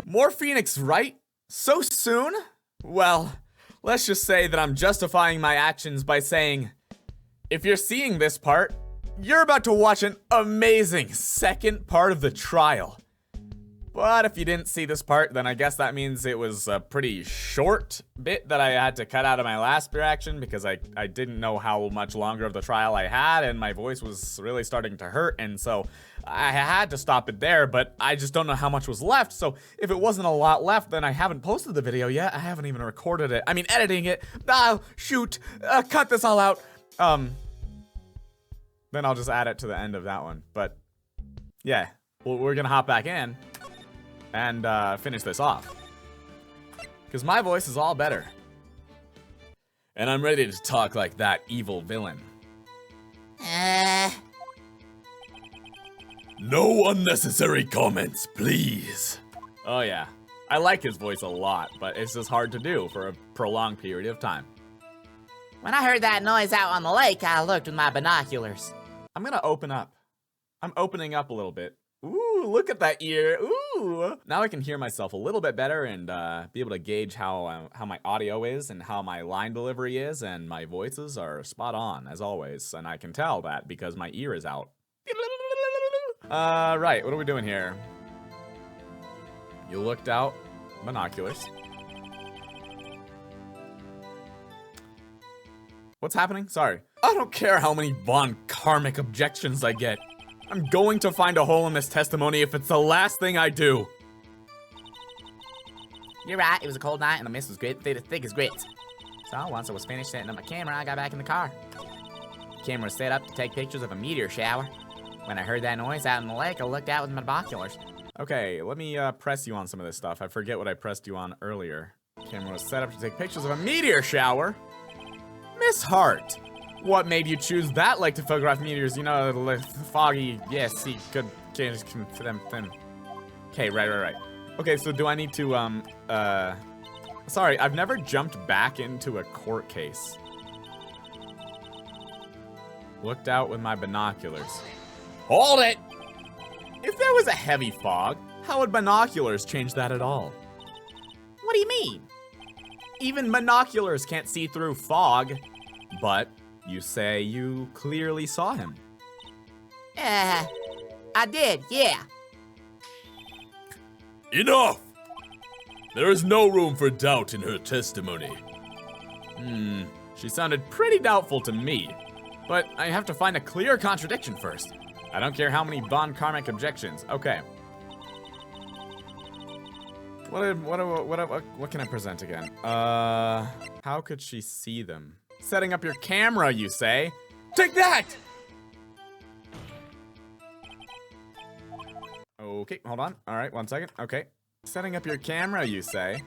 More Phoenix, right? So soon? Well, let's just say that I'm justifying my actions by saying, if you're seeing this part, you're about to watch an amazing second part of the trial. But if you didn't see this part, then I guess that means it was a pretty short bit that I had to cut out of my last reaction because I didn't know how much longer of the trial I had and my voice was really starting to hurt, and so I had to stop it there, but I just don't know how much was left. So if it wasn't a lot left, then I haven't posted the video yet. I haven't even recorded it. I mean, editing it. Shoot, cut this all out. Then I'll just add it to the end of that one. But yeah, we're gonna hop back in and finish this off, because my voice is all better. And I'm ready to talk like that evil villain. No unnecessary comments, please. Oh yeah, I like his voice a lot, but it's just hard to do for a prolonged period of time. When I heard that noise out on the lake, I looked with my binoculars. I'm gonna open up. I'm opening up a little bit. Ooh, look at that ear. Ooh. Now I can hear myself a little bit better and be able to gauge how my audio is and how my line delivery is, and my voices are spot on as always, and I can tell that because my ear is out. Right, what are we doing here? You looked out binoculars. What's happening? Sorry. I don't care how many Von Karmic objections I get. I'm going to find a hole in this testimony if it's the last thing I do. You're right, it was a cold night and the mist was thick as grits. So once I was finished setting up my camera, I got back in the car. The camera was set up to take pictures of a meteor shower. When I heard that noise out in the lake, I looked out with my binoculars. Okay, let me press you on some of this stuff. I forget what I pressed you on earlier. Camera was set up to take pictures of a meteor shower. Miss Hart, what made you choose that lake to photograph meteors? You know, the foggy, yes, see, good, for them. Okay, right. Okay, so do I need to, sorry, I've never jumped back into a court case. Looked out with my binoculars. Hold it! If there was a heavy fog, how would binoculars change that at all? What do you mean? Even binoculars can't see through fog. But you say you clearly saw him. I did, yeah. Enough! There is no room for doubt in her testimony. She sounded pretty doubtful to me. But I have to find a clear contradiction first. I don't care how many Von Karmic objections. Okay. What can I present again? How could she see them? Setting up your camera, you say? Take that! Okay, hold on. All right, 1 second. Okay. Setting up your camera, you say?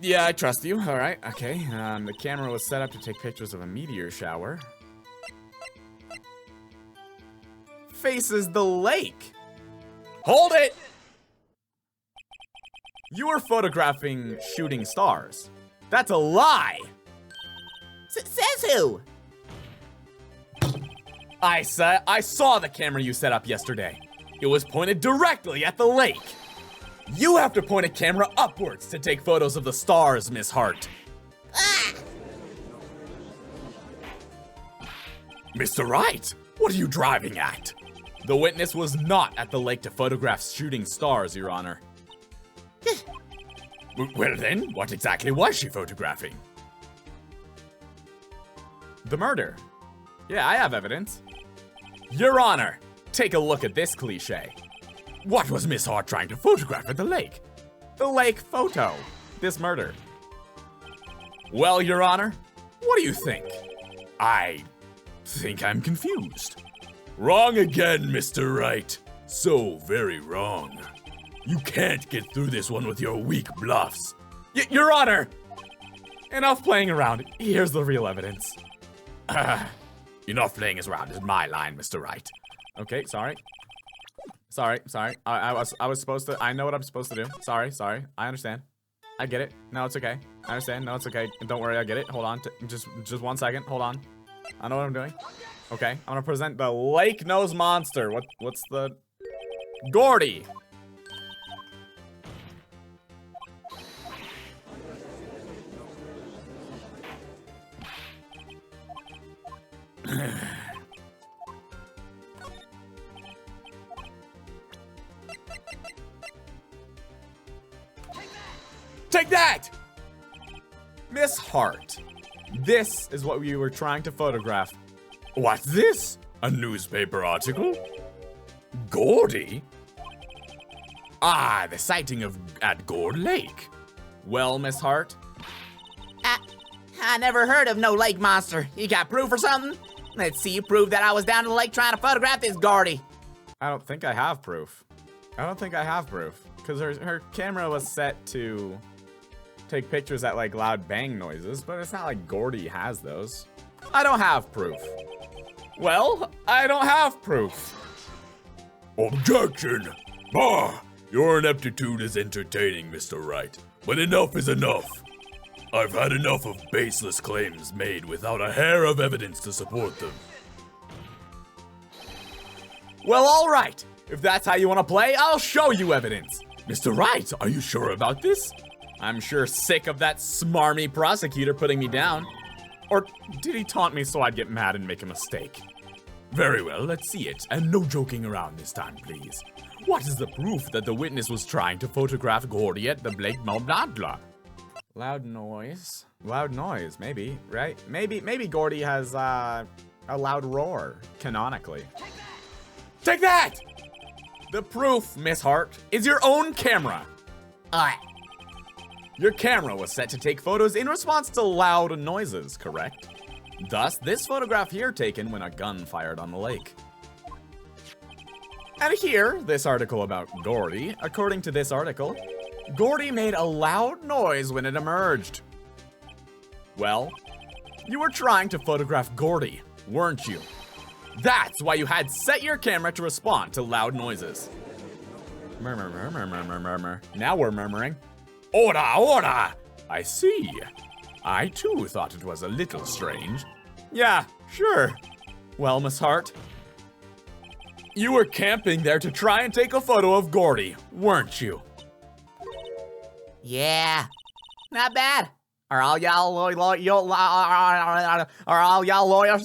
Yeah, I trust you. All right, okay. The camera was set up to take pictures of a meteor shower. Faces the lake. Hold it! You were photographing shooting stars. That's a lie! Says who? I saw the camera you set up yesterday. It was pointed directly at the lake. You have to point a camera upwards to take photos of the stars, Miss Hart. Ah! Mr. Wright, what are you driving at? The witness was not at the lake to photograph shooting stars, Your Honor. Well then, what exactly was she photographing? The murder. Yeah, I have evidence. Your Honor, take a look at this cliche. What was Miss Hart trying to photograph at the lake? The lake photo. This murder. Well, Your Honor, what do you think? I think I'm confused. Wrong again, Mr. Wright. So very wrong. You can't get through this one with your weak bluffs. Your Honor! Enough playing around. Here's the real evidence. Enough playing around is my line, Mr. Wright. Okay, sorry. Sorry. I was supposed to. I know what I'm supposed to do. Sorry. I understand. I get it. No, it's okay. I understand. No, it's okay. Don't worry, I get it. Hold on. Just 1 second. Hold on. I know what I'm doing. Okay, I'm gonna present the lake nose monster. What's the... Gordy. Take that! Miss Hart. This is what we were trying to photograph. What's this? A newspaper article? Gordy? Ah, the sighting of at Gord Lake. Well, Miss Hart, I never heard of no lake monster. You got proof or something? Let's see you prove that I was down to the lake trying to photograph this Gordy. I don't think I have proof. Because her camera was set to take pictures at like loud bang noises, but it's not like Gordy has those. I don't have proof. Well, I don't have proof. Objection! Bah! Your ineptitude is entertaining, Mr. Wright, but enough is enough. I've had enough of baseless claims made without a hair of evidence to support them. Well, all right. If that's how you want to play, I'll show you evidence. Mr. Wright, are you sure about this? I'm sure sick of that smarmy prosecutor putting me down. Or did he taunt me so I'd get mad and make a mistake? Very well, let's see it, and no joking around this time, please. What is the proof that the witness was trying to photograph Gordy at the Blake Mobnadla? Loud noise. Loud noise, maybe, right? Maybe Gordy has a loud roar, canonically. Take that! The proof, Miss Hart, is your own camera. Alright. Your camera was set to take photos in response to loud noises, correct? Thus, this photograph here taken when a gun fired on the lake. And here, this article about Gordy. According to this article, Gordy made a loud noise when it emerged. Well, you were trying to photograph Gordy, weren't you? That's why you had set your camera to respond to loud noises. Murmur, murmur, murmur, murmur. Now we're murmuring. Order, order! I see. I too thought it was a little strange. Yeah, sure. Well, Miss Hart, you were camping there to try and take a photo of Gordy, weren't you? Yeah. Not bad. Are all y'all lawyers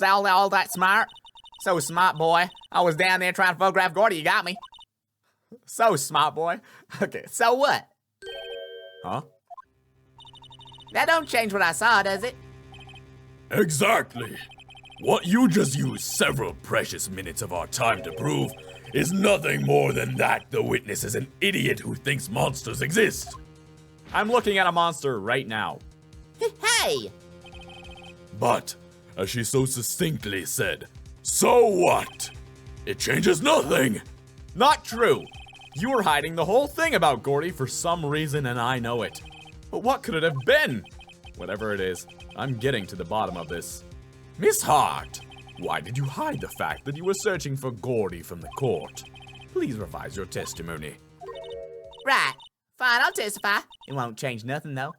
all that smart? So smart, boy. I was down there trying to photograph Gordy. You got me. So smart, boy. Okay, So what? huh? That don't change what I saw, does it? Exactly. What you just used several precious minutes of our time to prove is nothing more than that the witness is an idiot who thinks monsters exist. I'm looking at a monster right now. Hey! But, as she so succinctly said, so what? It changes nothing. Not true. You were hiding the whole thing about Gordy for some reason, and I know it. But what could it have been? Whatever it is, I'm getting to the bottom of this. Miss Hart, why did you hide the fact that you were searching for Gordy from the court? Please revise your testimony. Right. Fine, I'll testify. It won't change nothing, though.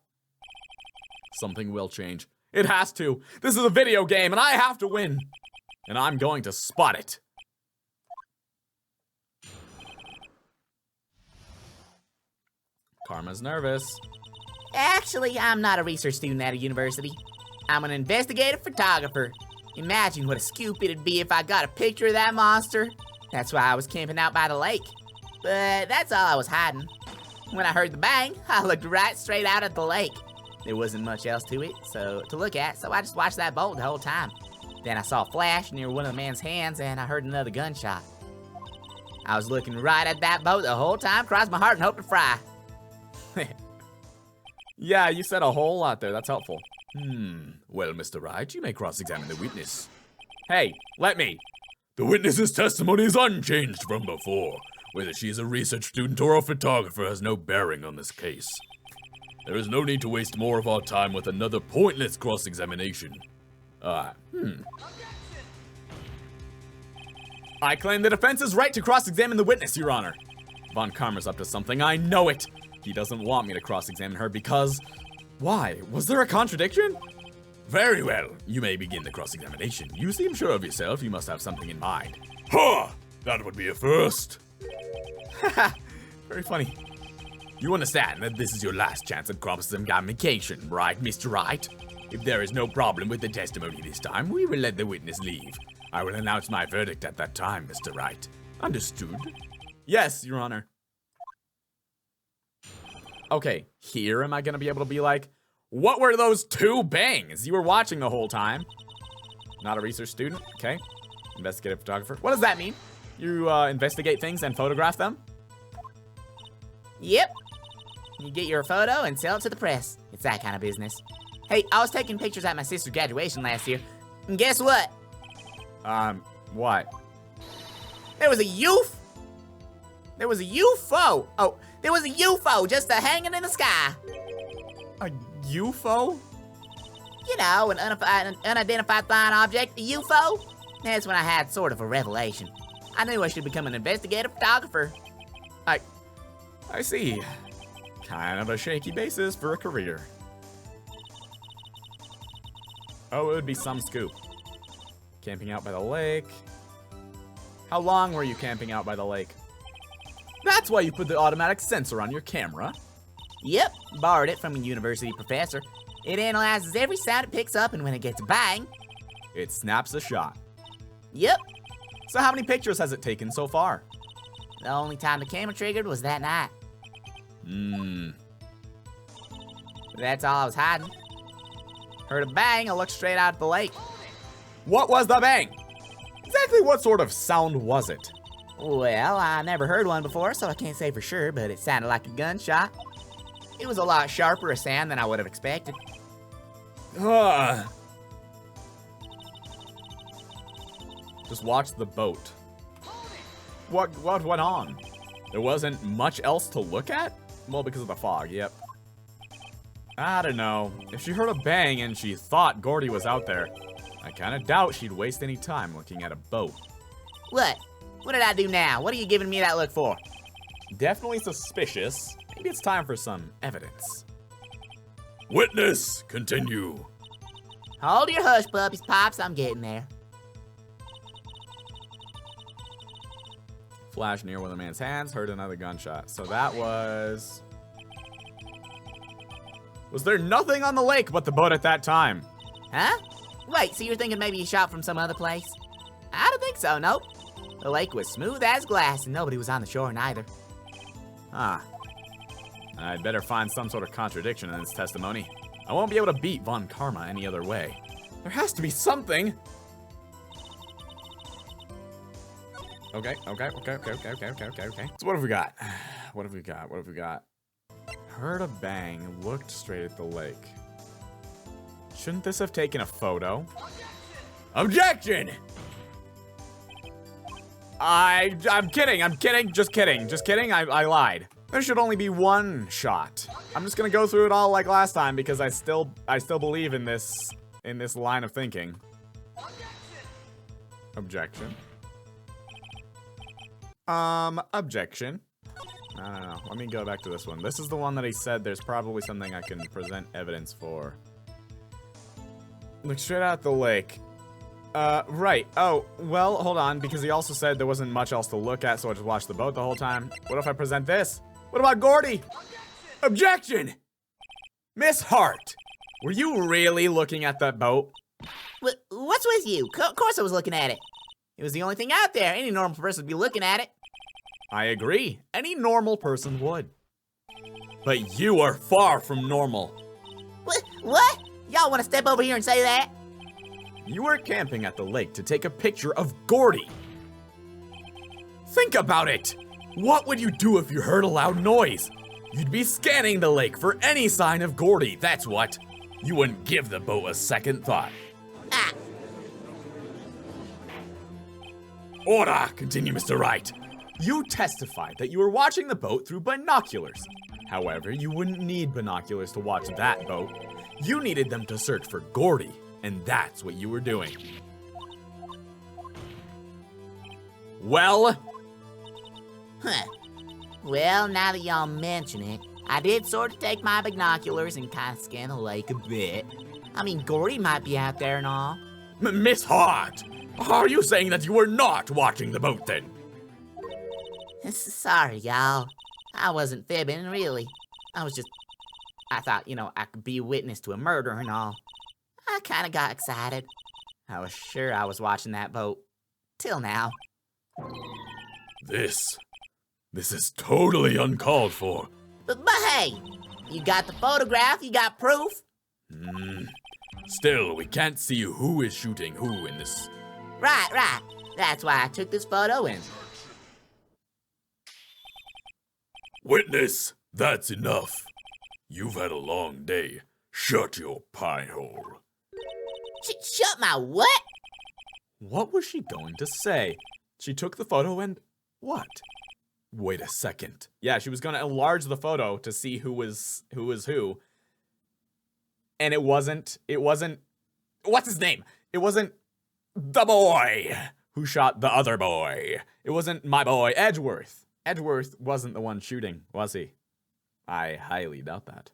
Something will change. It has to. This is a video game, and I have to win. And I'm going to spot it. Karma's nervous. Actually, I'm not a research student at a university. I'm an investigative photographer. Imagine what a scoop it'd be if I got a picture of that monster. That's why I was camping out by the lake. But that's all I was hiding. When I heard the bang, I looked right straight out at the lake. There wasn't much else to it to look at, so I just watched that boat the whole time. Then I saw a flash near one of the man's hands, and I heard another gunshot. I was looking right at that boat the whole time, crossed my heart and hoped to fry. Yeah, you said a whole lot there. That's helpful. Well, Mr. Wright, you may cross-examine the witness. Hey, let me. The witness's testimony is unchanged from before. Whether she is a research student or a photographer has no bearing on this case. There is no need to waste more of our time with another pointless cross-examination. I claim the defense's right to cross-examine the witness, Your Honor. Von Karmer's up to something. I know it. He doesn't want me to cross-examine her because... Why? Was there a contradiction? Very well. You may begin the cross-examination. You seem sure of yourself. You must have something in mind. Ha! That would be a first. Very funny. You understand that this is your last chance at cross-examination, right, Mr. Wright? If there is no problem with the testimony this time, we will let the witness leave. I will announce my verdict at that time, Mr. Wright. Understood? Yes, Your Honor. Okay, here am I gonna be able to be like, what were those two bangs you were watching the whole time? Not a research student, okay. Investigative photographer. What does that mean? You investigate things and photograph them? Yep. You get your photo and sell it to the press. It's that kind of business. Hey, I was taking pictures at my sister's graduation last year, and guess what? What? There was a UFO. There was a UFO. Oh, there was a UFO just hanging in the sky. A UFO? You know, an unidentified flying object, a UFO. That's when I had sort of a revelation. I knew I should become an investigative photographer. I see. Kind of a shaky basis for a career. Oh, it would be some scoop. Camping out by the lake. How long were you camping out by the lake? That's why you put the automatic sensor on your camera. Yep, borrowed it from a university professor. It analyzes every sound it picks up, and when it gets a bang, It snaps a shot. yep. So how many pictures has it taken so far? The only time the camera triggered was that night. That's all I was hiding. Heard a bang, I looked straight out at the lake. What was the bang? Exactly what sort of sound was it? Well, I never heard one before, so I can't say for sure, but it sounded like a gunshot. It was a lot sharper a sound than I would have expected. Just watch the boat. What went on? There wasn't much else to look at? Well, because of the fog, yep. I don't know. If she heard a bang and she thought Gordy was out there, I kind of doubt she'd waste any time looking at a boat. What? What did I do now? What are you giving me that look for? Definitely suspicious. Maybe it's time for some evidence. Witness, continue. Hold your hush puppies, Pops, I'm getting there. Flash near one of the man's hands, heard another gunshot. So that was... Was there nothing on the lake but the boat at that time? Huh? Wait, so you're thinking maybe he shot from some other place? I don't think so, nope. The lake was smooth as glass and nobody was on the shore neither. Huh. I'd better find some sort of contradiction in this testimony. I won't be able to beat Von Karma any other way. There has to be something! Okay. So what have we got? What have we got? Heard a bang, looked straight at the lake. Shouldn't this have taken a photo? Objection! I'm kidding, just kidding, I lied. There should only be one shot. I'm just gonna go through it all like last time because I still believe in this line of thinking. Objection. Objection. No. Let me go back to this one. This is the one that he said there's probably something I can present evidence for. Look straight out the lake. Right. Oh, well, hold on, because he also said there wasn't much else to look at, so I just watched the boat the whole time. What if I present this? What about Gordy? Objection! Miss Hart, were you really looking at that boat? What's with you? Of course I was looking at it. It was the only thing out there. Any normal person would be looking at it. I agree. Any normal person would. But you are far from normal. What? Y'all want to step over here and say that? You were camping at the lake to take a picture of Gordy. Think about it. What would you do if you heard a loud noise? You'd be scanning the lake for any sign of Gordy, that's what. You wouldn't give the boat a second thought. Ah. Order! Continue, Mr. Wright. You testified that you were watching the boat through binoculars. However, you wouldn't need binoculars to watch that boat. You needed them to search for Gordy, and that's what you were doing. Well? Huh. Well, now that y'all mention it, I did sort of take my binoculars and kind of scan the lake a bit. I mean, Gordy might be out there and all. Miss Hart, are you saying that you were not watching the boat then? Sorry, y'all. I wasn't fibbing, really. I thought, I could be a witness to a murder and all. I kinda got excited. I was sure I was watching that boat. Till now. This is totally uncalled for. But hey, you got the photograph, you got proof. Still, we can't see who is shooting who in this. Right. That's why I took this photo and... Witness, that's enough. You've had a long day. Shut your pie hole. Shut my what? What was she going to say? She took the photo and what? Wait a second. Yeah, she was going to enlarge the photo to see who was who. And it wasn't, what's his name? It wasn't the boy who shot the other boy. It wasn't my boy, Edgeworth. Edgeworth wasn't the one shooting, was he? I highly doubt that.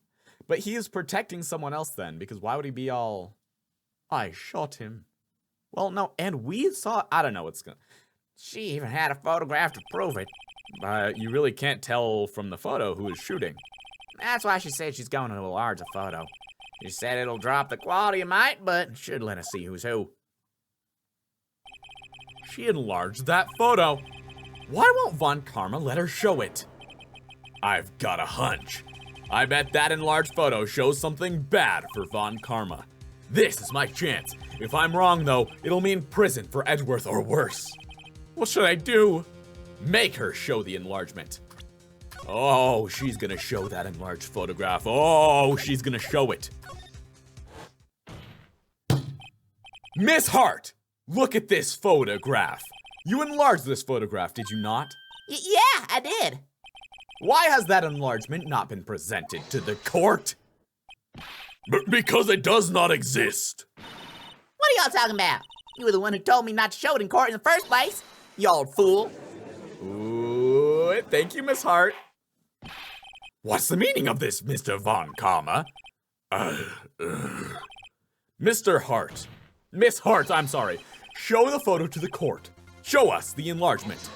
But he is protecting someone else then, because why would he be all, I shot him? Well, no, and we saw, I don't know what's going to... She even had a photograph to prove it. But you really can't tell from the photo who is shooting. That's why she said she's going to enlarge the photo. She said it'll drop the quality a mite, but should let us see who's who. She enlarged that photo. Why won't Von Karma let her show it? I've got a hunch. I bet that enlarged photo shows something bad for Von Karma. This is my chance. If I'm wrong, though, it'll mean prison for Edgeworth or worse. What should I do? Make her show the enlargement. Oh, she's gonna show that enlarged photograph. Oh, she's gonna show it. Miss Hart, look at this photograph. You enlarged this photograph, did you not? Yeah, I did. Why has that enlargement not been presented to the court? Because it does not exist. What are y'all talking about? You were the one who told me not to show it in court in the first place, you old fool. Ooh, thank you, Miss Hart. What's the meaning of this, Mr. Von Karma? Mr. Hart. Miss Hart, I'm sorry. Show the photo to the court. Show us the enlargement.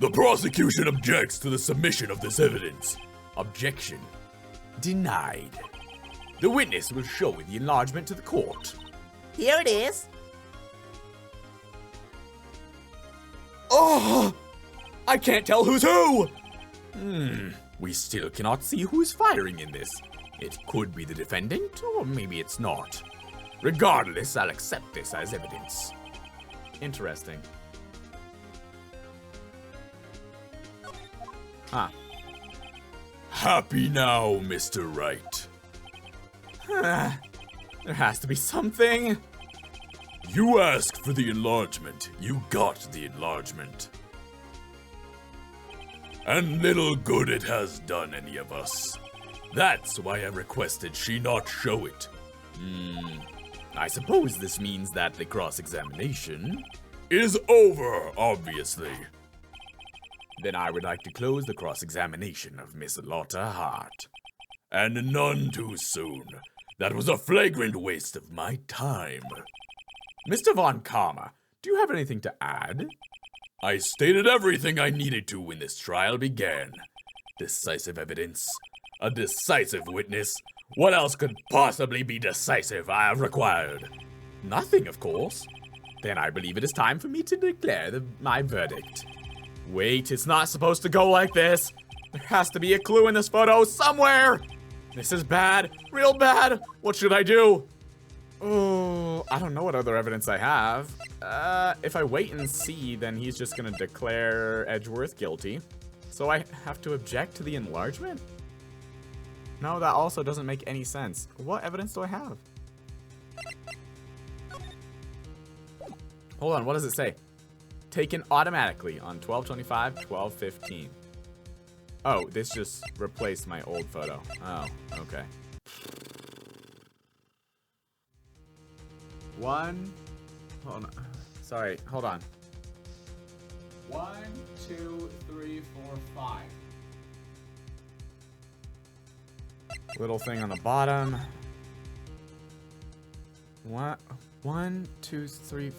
The prosecution objects to the submission of this evidence. Objection denied. The witness will show the enlargement to the court. Here it is. Oh! I can't tell who's who! We still cannot see who's firing in this. It could be the defendant, or maybe it's not. Regardless, I'll accept this as evidence. Interesting. Huh. Happy now, Mr. Wright. There has to be something. You asked for the enlargement. You got the enlargement. And little good it has done any of us. That's why I requested she not show it. I suppose this means that the cross-examination is over, obviously. Then I would like to close the cross-examination of Miss Lotta Hart. And none too soon. That was a flagrant waste of my time. Mr. Von Karma, do you have anything to add? I stated everything I needed to when this trial began. Decisive evidence. A decisive witness. What else could possibly be decisive I have required? Nothing, of course. Then I believe it is time for me to declare my verdict. Wait, it's not supposed to go like this. There has to be a clue in this photo somewhere. This is bad, real bad. What should I do? Oh, I don't know what other evidence I have. If I wait and see, then he's just gonna declare Edgeworth guilty. So I have to object to the enlargement? No, that also doesn't make any sense. What evidence do I have? Hold on, what does it say? Taken automatically on 12/25, 12/15. Oh, this just replaced my old photo. Oh, okay. Hold on. Sorry, hold on. 1, 2, 3, 4, 5. Little thing on the bottom. What? 1, 2, 3,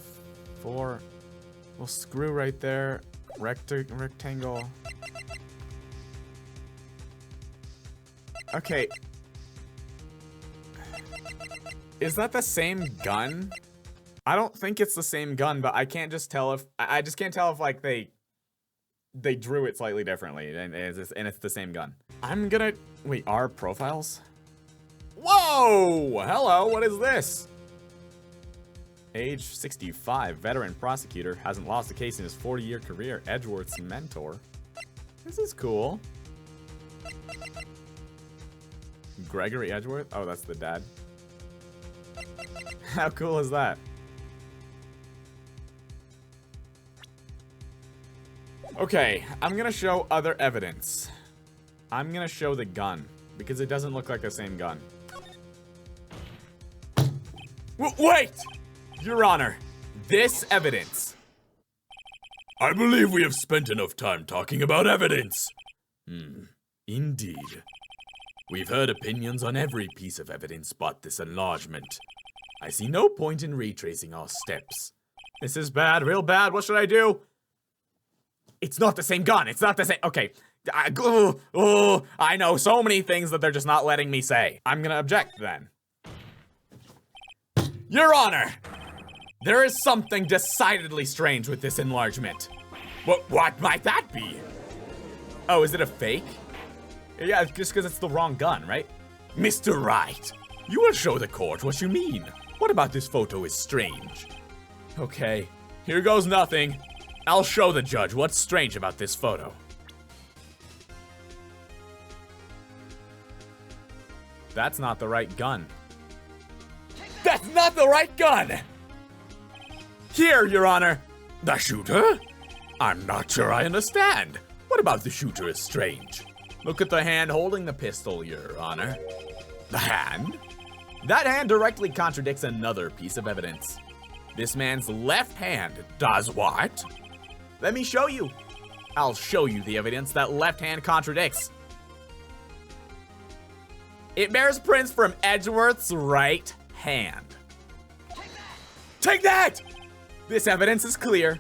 4. Well, screw right there. Rectangle. Okay. Is that the same gun? I don't think it's the same gun, but I can't just tell if I just can't tell if like they drew it slightly differently and it's the same gun. I'm gonna wait, our profiles? Whoa! Hello, what is this? Age 65, veteran prosecutor, hasn't lost a case in his 40-year career, Edgeworth's mentor. This is cool. Gregory Edgeworth? Oh, that's the dad. How cool is that? Okay, I'm gonna show other evidence. I'm gonna show the gun, because it doesn't look like the same gun. Wait! Your Honor, this evidence. I believe we have spent enough time talking about evidence. Indeed. We've heard opinions on every piece of evidence but this enlargement. I see no point in retracing our steps. This is bad, real bad. What should I do? It's not the same gun. It's not the same. Okay. I know so many things that they're just not letting me say. I'm gonna object then. Your Honor, there is something decidedly strange with this enlargement. What might that be? Oh, is it a fake? Yeah, just because it's the wrong gun, right? Mr. Wright, you will show the court what you mean. What about this photo is strange? Okay, here goes nothing. I'll show the judge what's strange about this photo. That's not the right gun. That's not the right gun! Here, Your Honor. The shooter? I'm not sure I understand. What about the shooter is strange? Look at the hand holding the pistol, Your Honor. The hand? That hand directly contradicts another piece of evidence. This man's left hand Does what? Let me show you. I'll show you the evidence that left hand contradicts. It bears prints from Edgeworth's right hand. Take that! This evidence is clear.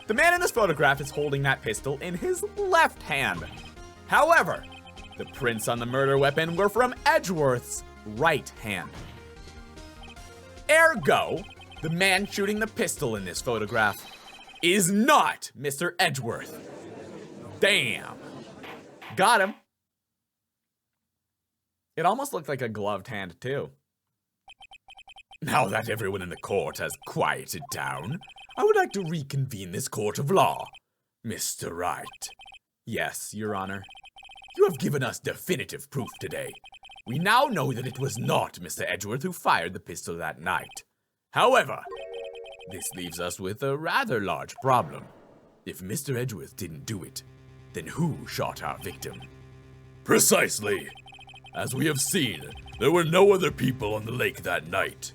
The man in this photograph is holding that pistol in his left hand. However, the prints on the murder weapon were from Edgeworth's right hand. Ergo, the man shooting the pistol in this photograph is not Mr. Edgeworth. Damn. Got him. It almost looked like a gloved hand, too. Now that everyone in the court has quieted down, I would like to reconvene this court of law. Mr. Wright. Yes, Your Honor. You have given us definitive proof today. We now know that it was not Mr. Edgeworth who fired the pistol that night. However, this leaves us with a rather large problem. If Mr. Edgeworth didn't do it, then who shot our victim? Precisely. As we have seen, there were no other people on the lake that night.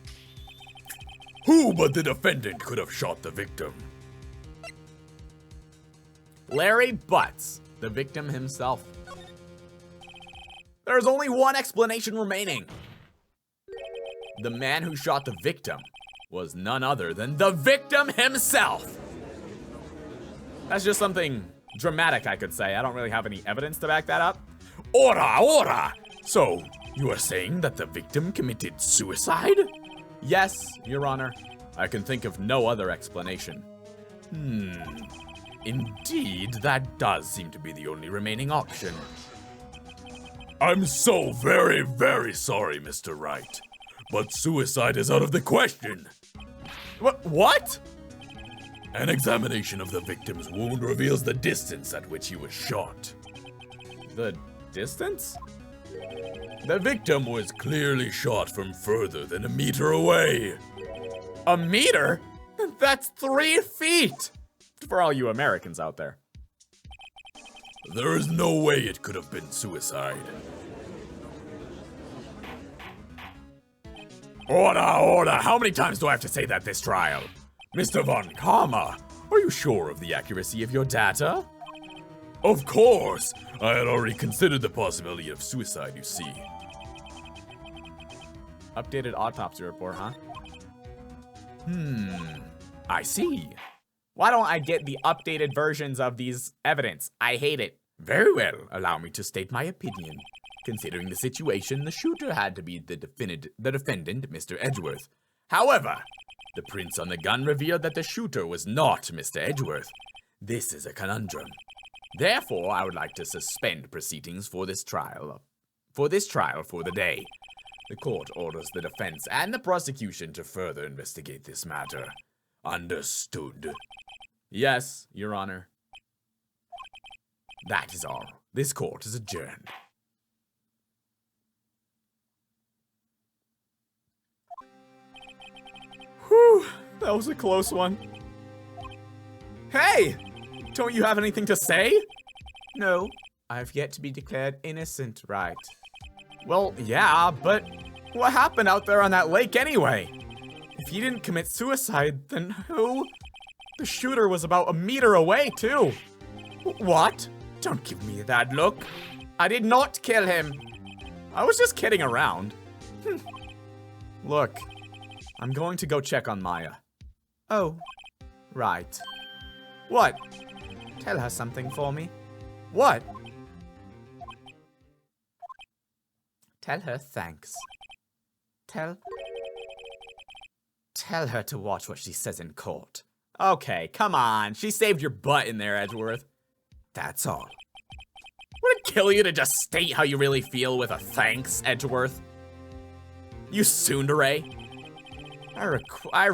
Who but the defendant could have shot the victim? Larry Butts, the victim himself. There's only one explanation remaining. The man who shot the victim was none other than the victim himself. That's just something dramatic, I could say. I don't really have any evidence to back that up. Ora! So, you are saying that the victim committed suicide? Yes, Your Honor. I can think of no other explanation. Indeed, that does seem to be the only remaining option. I'm so very, very sorry, Mr. Wright. But suicide is out of the question. What? An examination of the victim's wound reveals the distance at which he was shot. The distance? The victim was clearly shot from further than a meter away. A meter? That's 3 feet! For all you Americans out there. There is no way it could have been suicide. Order! How many times do I have to say that this trial? Mr. Von Karma, are you sure of the accuracy of your data? Of course! I had already considered the possibility of suicide, you see. Updated autopsy report, huh? I see. Why don't I get the updated versions of these evidence? I hate it. Very well, allow me to state my opinion. Considering the situation, the shooter had to be the defendant, Mr. Edgeworth. However, the prints on the gun revealed that the shooter was not Mr. Edgeworth. This is a conundrum. Therefore, I would like to suspend proceedings for this trial for the day. The court orders the defense and the prosecution to further investigate this matter. Understood? Yes, Your Honor. That is all. This court is adjourned. Whew, that was a close one. Hey! Don't you have anything to say? No, I've yet to be declared innocent, Wright. Well, yeah, but what happened out there on that lake anyway? If he didn't commit suicide, then who? The shooter was about a meter away, too. What? Don't give me that look. I did not kill him. I was just kidding around. Look, I'm going to go check on Maya. Oh, right. What? Tell her something for me. What? Tell her thanks. Tell her to watch what she says in court. Okay, come on. She saved your butt in there, Edgeworth. That's all. Would it kill you to just state how you really feel with a thanks, Edgeworth? You tsundere. I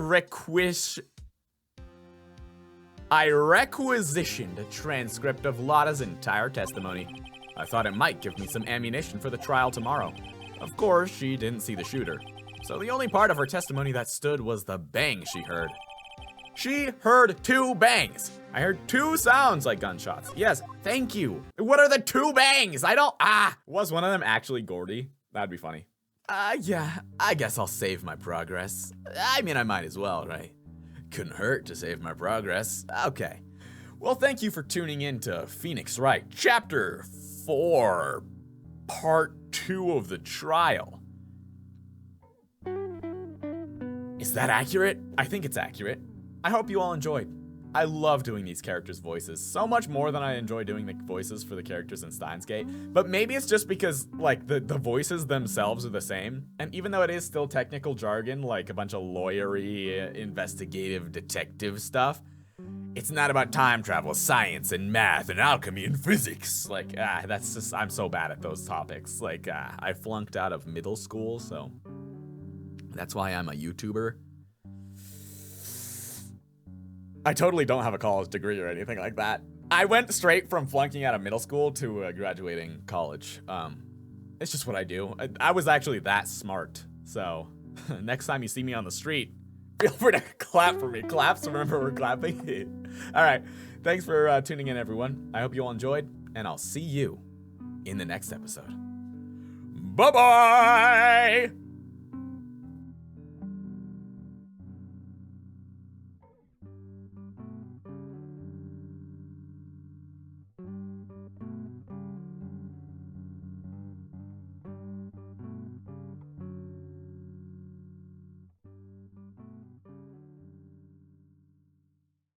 requisitioned a transcript of Lotta's entire testimony. I thought it might give me some ammunition for the trial tomorrow. Of course, she didn't see the shooter. So the only part of her testimony that stood was the bang she heard. She heard 2 bangs. I heard 2 sounds like gunshots. Yes, thank you. What are the 2 bangs? Was one of them actually Gordy? That'd be funny. Yeah, I guess I'll save my progress. I mean, I might as well, right? Couldn't hurt to save my progress. Okay. Well, thank you for tuning in to Phoenix Wright, Chapter 4, Part 2 of the trial. Is that accurate? I think it's accurate. I hope you all enjoyed. I love doing these characters' voices so much more than I enjoy doing the voices for the characters in Steins Gate. But maybe it's just because, like, the voices themselves are the same. And even though it is still technical jargon, like a bunch of lawyery, investigative, detective stuff, it's not about time travel, science, and math, and alchemy, and physics. Like, that's just, I'm so bad at those topics. Like, I flunked out of middle school, so that's why I'm a YouTuber. I totally don't have a college degree or anything like that. I went straight from flunking out of middle school to graduating college. It's just what I do. I was actually that smart. So next time you see me on the street, feel free to clap for me. Claps, remember we're clapping. All right, thanks for tuning in, everyone. I hope you all enjoyed, and I'll see you in the next episode. Bye-bye!